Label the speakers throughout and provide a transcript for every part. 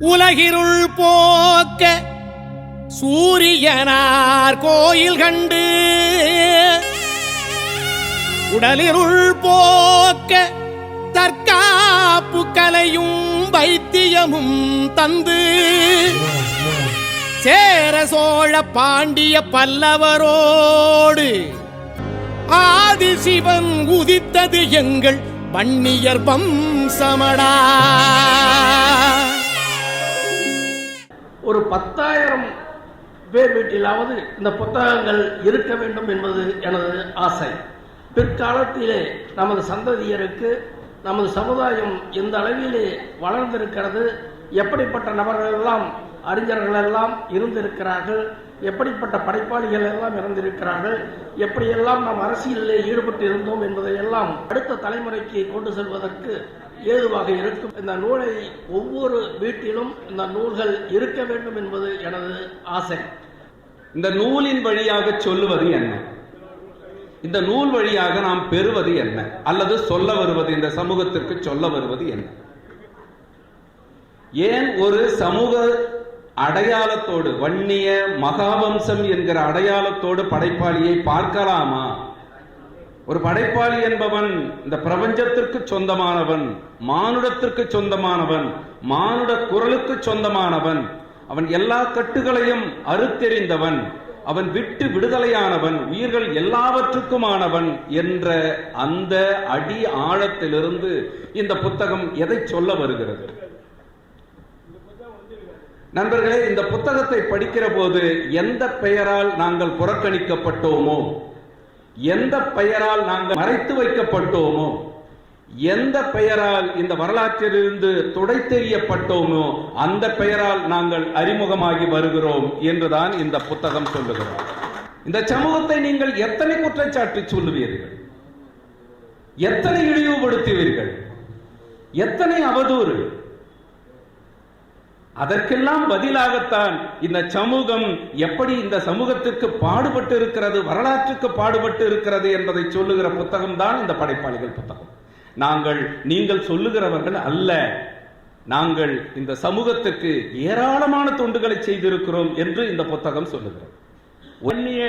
Speaker 1: உலகிருள் போக்க சூரியனார் கோயில் கண்டு உடலிருள் போக்க தற்காப்பு கலையும் வைத்தியமும் தந்து சேர சோழ பாண்டிய பல்லவரோடு ஆதிசிவன் உதித்தது எங்கள் வன்னியர் வம்சமடா.
Speaker 2: ஒரு 10,000 பேர் வீட்டிலாவது இந்த புத்தகங்கள் இருக்க வேண்டும் என்பது எனது ஆசை. பிற்காலத்திலே நமது சந்ததியருக்கு நமது சமுதாயம் எந்த அளவிலே வளர்ந்திருக்கிறது, எப்படிப்பட்ட நபர்கள் எல்லாம் அறிஞர்கள் எல்லாம் இருந்திருக்கிறார்கள், எப்படிப்பட்ட படைப்பாளிகள் எல்லாம் இருந்திருக்கிறார்கள், எப்படியெல்லாம் நாம் அரசியலிலே ஈடுபட்டு இருந்தோம் என்பதையெல்லாம் அடுத்த தலைமுறைக்கு கொண்டு செல்வதற்கு ஏதுவாக இருக்கும். இந்த நூலை ஒவ்வொரு வீட்டிலும் இந்த நூல்கள் இருக்க வேண்டும் என்பது எனது ஆசை.
Speaker 3: இந்த நூலின் வழியாக சொல்லுவது என்ன, இந்த நூல் வழியாக நாம் பெறுவது என்ன, அல்லது சொல்ல வருவது, இந்த சமூகத்திற்கு சொல்ல வருவது என்ன? ஏன் ஒரு சமூக அடையாளத்தோடு, வன்னிய மகாவம்சம் என்கிற அடையாளத்தோடு படைப்பாளியை பார்க்கலாமா? ஒரு படைப்பாளி என்பவன் இந்த பிரபஞ்சத்திற்கு சொந்தமானவன், மானுடத்திற்கு சொந்தமானவன், மானுட குரலுக்கு சொந்தமானவன், அவன் எல்லா கட்டுகளையும் அறுத்தெறிந்தவன், அவன் விட்டு விடுதலையானவன், உயிர்கள் எல்லாவற்றுக்குமானவன் என்ற அந்த அடி ஆழத்திலிருந்து இந்த புத்தகம் எதை சொல்ல வருகிறது? நண்பர்களே, இந்த புத்தகத்தை படிக்கிற போது எந்த பெயரால் நாங்கள் புறக்கணிக்கப்பட்டோமோ, எந்த பெயரால் நாங்கள் மறைத்து வைக்கப்பட்டோமோ, எந்த பெயரால் இந்த வரலாற்றிலிருந்து துடைத்தெறியப்பட்டோமோ அந்த பெயரால் நாங்கள் அறிமுகமாகி வருகிறோம் என்றுதான் இந்த புத்தகம் சொல்லுகிறோம். இந்த சமூகத்தை நீங்கள் எத்தனை குற்றச்சாட்டு சொல்லுவீர்கள், எத்தனை இழிவுபடுத்துவீர்கள், எத்தனை அவதூறு? அதற்கெல்லாம் பதிலாகத்தான் இந்த சமூகம் எப்படி இந்த சமூகத்திற்கு பாடுபட்டு இருக்கிறது, வரலாற்றுக்கு பாடுபட்டு இருக்கிறது என்பதை சொல்லுகிற புத்தகம் தான் இந்த படைப்பாளிகள் புத்தகம். நீங்கள் சொல்லுகிறவர்கள் அல்ல, நாங்கள் இந்த சமூகத்துக்கு ஏராளமான தொண்டுகளை செய்திருக்கிறோம் என்று இந்த புத்தகம் சொல்லுகிறது.
Speaker 4: வன்னிய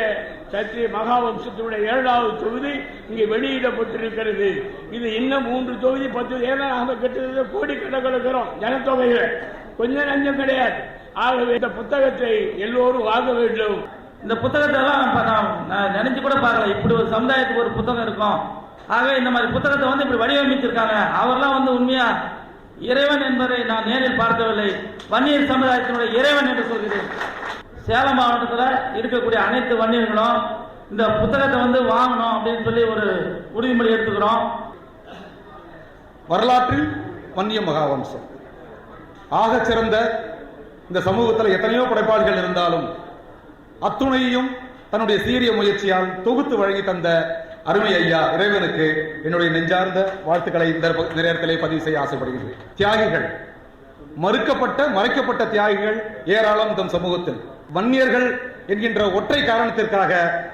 Speaker 4: சத்திரிய மகாவம்சத்தினுடைய 7வது தொகுதி இங்கே வெளியிடப்பட்டிருக்கிறது. இது இன்னும் 3 தொகுதி 10 ஏன்னா நாம கிட்டத்தட்ட கோடிக்கணக்கில் இருக்கிறோம் ஜனத்தொகையில, கொஞ்சம் நஞ்சம் கிடையாது. ஆகவே இந்த புத்தகத்தை எல்லோரும் வாங்க வேண்டும்.
Speaker 5: இந்த புத்தகத்தை எல்லாம் நான் நினைச்சு கூட பார்க்கல, இப்படி ஒரு சமுதாயத்துக்கு ஒரு புத்தகம் இருக்கும். ஆகவே இந்த மாதிரி புத்தகத்தை வந்து இப்படி வடிவமைத்திருக்காங்க. அவர்லாம் வந்து உண்மையா இறைவன் என்பதை நான் நேரில் பார்க்கவில்லை, வன்னியர் சமுதாயத்தினுடைய இறைவன் என்று சொல்கிறேன். சேலம் மாவட்டத்தில் இருக்கக்கூடிய அனைத்து வன்னியர்களும் இந்த புத்தகத்தை வந்து வாங்கணும் அப்படின்னு சொல்லி ஒரு உறுதிமொழி எடுத்துக்கிறோம்.
Speaker 6: வரலாற்றில் வன்னிய மகாவம்சம் ஆக சிறந்த இந்த சமூகத்தில் எத்தனையோ படைப்பாளிகள் இருந்தாலும் அத்துணையையும் தன்னுடைய சீரிய முயற்சியால் தொகுத்து வழங்கி தந்த அருமை ஐயா இறைவனுக்கு என்னுடைய நெஞ்சார்ந்த வாழ்த்துக்களை இந்த நேரத்திலே பதிவு செய்ய ஆசைப்படுகிறேன். தியாகிகள், மறுக்கப்பட்ட மறைக்கப்பட்ட தியாகிகள் ஏராளம் தம் சமூகத்தில். வன்னியர்கள் என்கின்ற ஒற்றை காரணத்திற்காக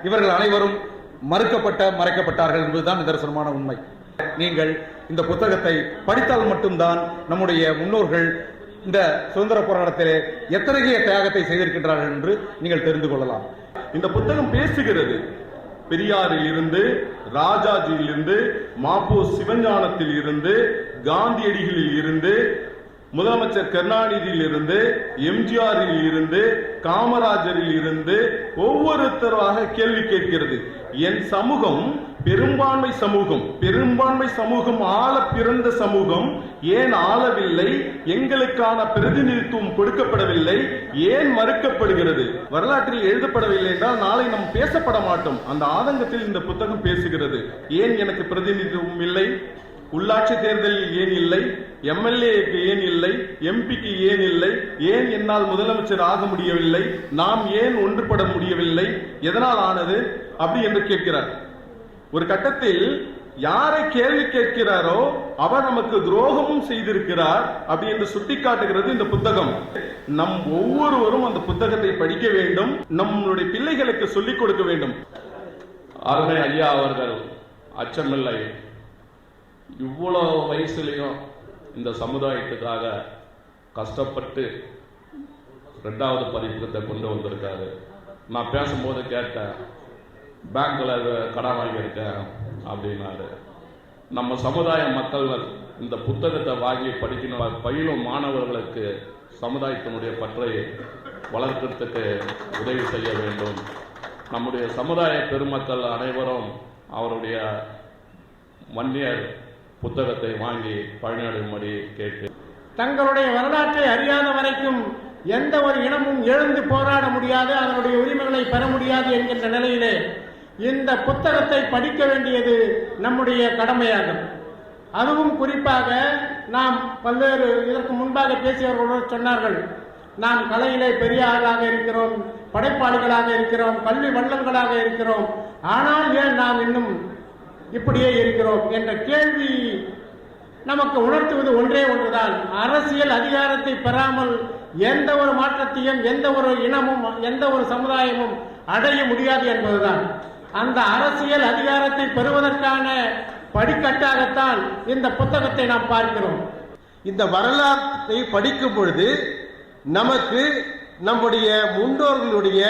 Speaker 6: இவர்கள் அனைவரும் மறுக்கப்பட்ட மறைக்கப்பட்டார்கள் என்பதுதான் நிதர்சனமான உண்மை. நீங்கள் இந்த புத்தகத்தை படித்தால் மட்டும்தான் நம்முடைய முன்னோர்கள் இந்த சுதந்திர போராட்டத்திலே எத்தகைய தியாகத்தை செய்திருக்கின்றார்கள் என்று நீங்கள் தெரிந்து கொள்ளலாம்.
Speaker 7: இந்த புத்தகம் பேசுகிறது. பெரியாரில் இருந்து, ராஜாஜியில் இருந்து, மாப்போ சிவஞானத்தில் இருந்து, காந்தியடிகளில் இருந்து, முதலமைச்சர் கருணாநிதியில் இருந்து, எம்ஜிஆரில் இருந்து, காமராஜரில் இருந்து ஒவ்வொருத்தராக கேள்வி கேட்கிறது. என் சமூகம் பெரும்பான்மை சமூகம், பெரும்பான்மை சமூகம் ஆள பிறந்த சமூகம் ஏன் ஆளவில்லை, எங்களுக்கான பிரதிநிதித்துவம் கொடுக்கப்படவில்லை, ஏன் மறுக்கப்படுகிறது, வரலாற்றில் எழுதப்படவில்லை என்றால் நாளை நாம் பேசப்பட மாட்டோம். அந்த ஆதங்கத்தில் இந்த புத்தகம் பேசுகிறது. ஏன் எனக்கு பிரதிநிதித்துவம் இல்லை, உள்ளாட்சி தேர்தலில் ஏன் இல்லை, எம்எல்ஏக்கு ஏன் இல்லை, எம்பிக்கு ஏன் இல்லை, ஏன் என்னால் முதலமைச்சர் ஆக முடியவில்லை, நாம் ஏன் ஒன்றுபட முடியவில்லை, எதனால் ஆனது அப்படி என்று கேட்கிறார். ஒரு கட்டத்தில் யாரை கேள்வி கேட்கிறாரோ அவர் நமக்கு துரோகமும் செய்திருக்கிறார் அப்படி என்று சுட்டிக்காட்டுகிறது இந்த புத்தகம். நம் ஒவ்வொருவரும் அந்த புத்தகத்தை படிக்க வேண்டும், நம்முடைய பிள்ளைகளுக்கு சொல்லிக் கொடுக்க வேண்டும்.
Speaker 8: அருமை ஐயா அவர்கள் அச்சமில்லை, இவ்வளவு வயசுலையும் இந்த சமுதாயத்துக்காக கஷ்டப்பட்டு 2வது பதிப்பகத்தை கொண்டு வந்திருக்காரு. நான் பேசும்போது கேட்டேன், பேங்க்ல கடன் வாங்கியிருக்கேன் அப்படின்னாரு. நம்ம சமுதாய மக்கள் இந்த புத்தகத்தை வாங்கி படிக்கணும், பயிலும் மாணவர்களுக்கு சமுதாயத்தினுடைய பற்றை வளர்க்கிறதுக்கு உதவி செய்ய வேண்டும். நம்முடைய சமுதாய பெருமக்கள் அனைவரும் அவருடைய வன்னியர் புத்தகத்தை வாங்கி பயனடையும்படி கேட்டு,
Speaker 9: தங்களுடைய வரலாற்றை அறியாத வரைக்கும் எந்த ஒரு இனமும் எழுந்து போராட முடியாது, அதனுடைய உரிமைகளை பெற முடியாது என்கின்ற நிலையிலே இந்த புத்தகத்தை படிக்க வேண்டியது நம்முடைய கடமையாகும். அதுவும் குறிப்பாக நாம் பல்வேறு இதற்கு முன்பாக பேசியவர்களோடு சொன்னார்கள், நாம் கலையிலே பெரிய ஆளாக இருக்கிறோம், படைப்பாளிகளாக இருக்கிறோம், கல்வி வள்ளல்களாக இருக்கிறோம், ஆனால் ஏன் நாம் இன்னும் இப்படியே இருக்கிறோம் என்ற கேள்வி நமக்கு உணர்த்துவது ஒன்றே ஒன்றுதான். அரசியல் அதிகாரத்தை பெறாமல் எந்த ஒரு மாற்றத்தையும் எந்த ஒரு இனமும் எந்த ஒரு சமுதாயமும் அடைய முடியாது என்பதுதான். அந்த அரசியல் அதிகாரத்தை பெறுவதற்கான படிக்கட்டாகத்தான் இந்த புத்தகத்தை நாம் பார்க்கிறோம்.
Speaker 10: இந்த வரலாற்றை படிக்கும் பொழுது நமக்கு நம்முடைய முன்னோர்களுடைய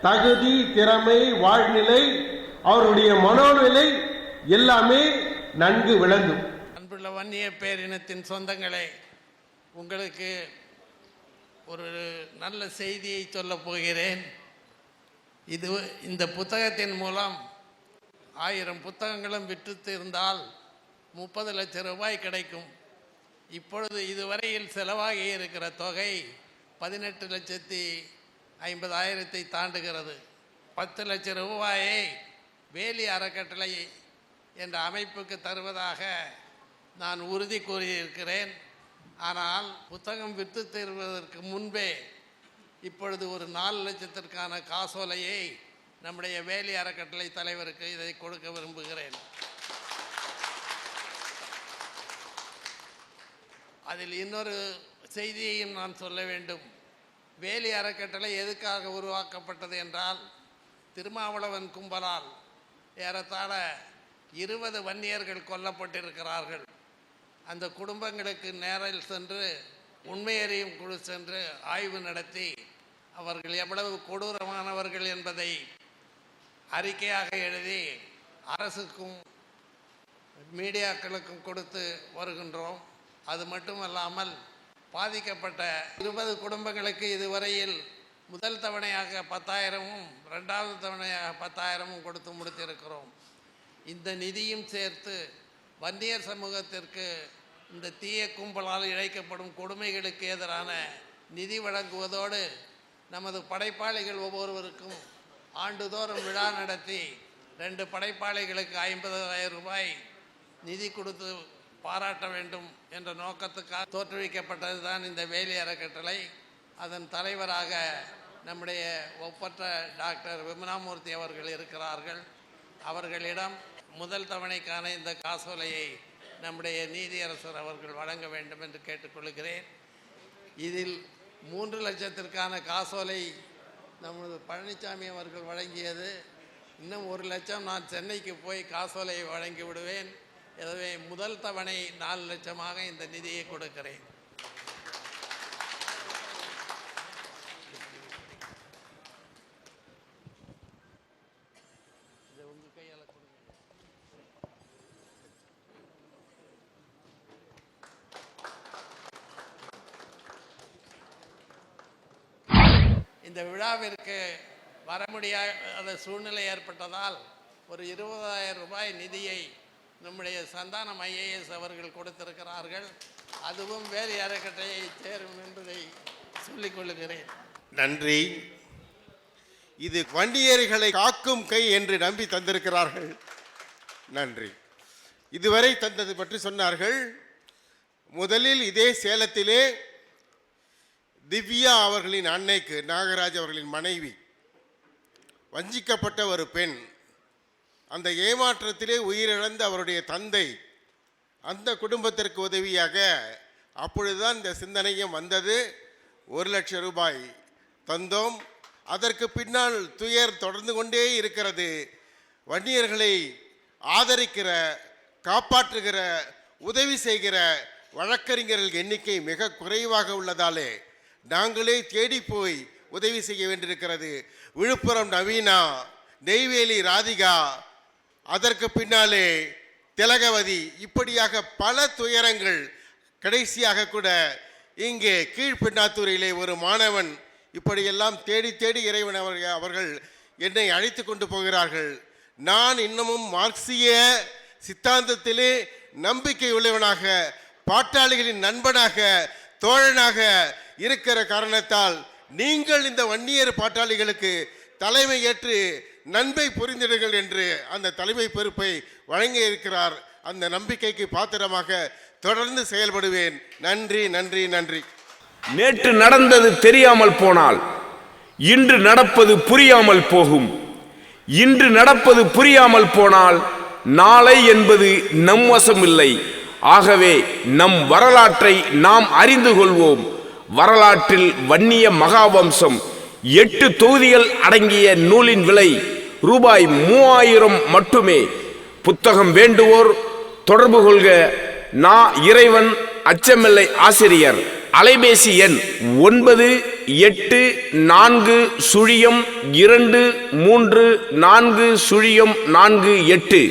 Speaker 10: தகுதி, திறமை, வாழ்நிலை, அவருடைய மனோநிலை எல்லாமே நன்கு விளங்கும்.
Speaker 1: அன்புள்ள வன்னிய பேரினத்தின் சொந்தங்களே, உங்களுக்கு ஒரு நல்ல செய்தியை சொல்லப் போகிறேன். இந்த புத்தகத்தின் மூலம் 1000 புத்தகங்களும் விற்று இருந்தால் 30 லட்சம் ரூபாய் கிடைக்கும். இப்பொழுது இதுவரையில் செலவாகி இருக்கிற தொகை 18,50,000 தாண்டுகிறது. 10 லட்சம் ரூபாயை வேலி அறக்கட்டளை என்ற அமைப்புக்கு தருவதாக நான் உறுதி கூறியிருக்கிறேன். ஆனால் புத்தகம் விற்று தருவதற்கு முன்பே இப்பொழுது ஒரு 4 லட்சத்திற்கான காசோலையை நம்முடைய வேலி அறக்கட்டளை தலைவருக்கு இதை கொடுக்க விரும்புகிறேன். அதில் இன்னொரு செய்தியையும் நான் சொல்ல வேண்டும். வேலி அறக்கட்டளை எதுக்காக உருவாக்கப்பட்டது என்றால், திருமாவளவன் கும்பலால் ஏறத்தாழ 20 வன்னியர்கள் கொல்லப்பட்டிருக்கிறார்கள். அந்த குடும்பங்களுக்கு நேரில் சென்று உண்மையறியும் குழு சென்று ஆய்வு நடத்தி அவர்கள் எவ்வளவு கொடூரமானவர்கள் என்பதை அறிக்கையாக எழுதி அரசுக்கும் மீடியாக்களுக்கும் கொடுத்து வருகின்றோம். அது மட்டுமல்லாமல் பாதிக்கப்பட்ட 20 குடும்பங்களுக்கு இதுவரையில் முதல் தவணையாக 10,000ம் 2வது தவணையாக 10,000ம் கொடுத்து முடித்திருக்கிறோம். இந்த நிதியும் சேர்த்து வன்னியர் சமூகத்திற்கு இந்த தீய கும்பலால் இழைக்கப்படும் கொடுமைகளுக்கு எதிரான நிதி வழங்குவதோடு நமது படைப்பாளிகள் ஒவ்வொருவருக்கும் ஆண்டுதோறும் விழா நடத்தி 2 படைப்பாளிகளுக்கு 50,000 ரூபாய் நிதி கொடுத்து பாராட்ட வேண்டும் என்ற நோக்கத்துக்காக தோற்றுவிக்கப்பட்டது தான் இந்த வேலி அறக்கட்டளை. அதன் தலைவராக நம்முடைய ஒப்பற்ற டாக்டர் விமலாமூர்த்தி அவர்கள் இருக்கிறார்கள். அவர்களிடம் முதல் தவணைக்கான இந்த காசோலையை நம்முடைய நீதியரசர் அவர்கள் வழங்க வேண்டும் என்று கேட்டுக்கொள்கிறேன். இதில் 3 லட்சத்திற்கான காசோலை நமது பழனிசாமி அவர்கள் வழங்கியது. இன்னும் 1 லட்சம் நான் சென்னைக்கு போய் காசோலையை வழங்கி விடுவேன். எனவே முதல் தவணை 4 லட்சமாக இந்த நிதியை கொடுக்கிறேன். இந்த விழாவிற்கு வர முடியாத சூழ்நிலை ஏற்பட்டதால் ஒரு 20,000 ரூபாய் நிதியை நம்முடைய சந்தானம் IAS அவர்கள் கொடுத்திருக்கிறார்கள். அதுவும் வேலி அறக்கட்டளையை சேரும் என்பதை சொல்லிக் கொள்ளுகிறேன்.
Speaker 11: நன்றி. இது வன்னியர்களை காக்கும் கை என்று நம்பி தந்திருக்கிறார்கள். நன்றி. இதுவரை தந்தது பற்றி சொன்னார்கள். முதலில் இதே சேலத்திலே திவ்யா அவர்களின் அன்னைக்கு, நாகராஜ் அவர்களின் மனைவி, வஞ்சிக்கப்பட்ட ஒரு பெண், அந்த ஏமாற்றத்திலே உயிரிழந்த அவருடைய தந்தை, அந்த குடும்பத்திற்கு உதவியாக அப்பொழுதுதான் இந்த சிந்தனையும் வந்தது. 1 லட்சம் ரூபாய் தந்தோம். அதற்கு பின்னால் துயர் தொடர்ந்து கொண்டே இருக்கிறது. வன்னியர்களை ஆதரிக்கிற, காப்பாற்றுகிற, உதவி செய்கிற வழக்கறிஞர்கள் எண்ணிக்கை மிக குறைவாக உள்ளதாலே நாங்களே தேடி போய் உதவி செய்ய வேண்டியிருக்கிறது. விழுப்புரம் நவீனா, நெய்வேலி ராதிகா, அதற்கு பின்னாலே திலகவதி, இப்படியாக பல துயரங்கள். கடைசியாக கூட இங்கே கீழ்பெண்ணாத்தூரிலே ஒரு மாணவன். இப்படியெல்லாம் தேடி தேடி இறைவன் அவர்கள் என்னை அழைத்து கொண்டு போகிறார்கள். நான் இன்னமும் மார்க்சிய சித்தாந்தத்திலே நம்பிக்கை உள்ளவனாக, பாட்டாளிகளின் நண்பனாக, தோழனாக இருக்கிற காரணத்தால் நீங்கள் இந்த வன்னியர் பாட்டாளிகளுக்கு தலைமை ஏற்று நன்மை புரிந்திடுங்கள் என்று அந்த தலைமை பொறுப்பை வழங்கி இருக்கிறார். அந்த நம்பிக்கைக்கு பாத்திரமாக தொடர்ந்து செயல்படுவேன். நன்றி, நன்றி, நன்றி.
Speaker 12: நேற்று நடந்தது தெரியாமல் போனால் இன்று நடப்பது புரியாமல் போகும். இன்று நடப்பது புரியாமல் போனால் நாளை என்பது நம் வசம் இல்லை. ஆகவே நம் வரலாற்றை நாம் அறிந்து கொள்வோம். வரலாற்றில் வன்னிய மகாவம்சம் 8 தொகுதிகள் அடங்கிய நூலின் விலை ரூபாய் 3000 மட்டுமே. புத்தகம் வேண்டுவோர் தொடர்பு கொள்க. இறைவன், அச்சமில்லை ஆசிரியர். அலைபேசி எண் 9840023448.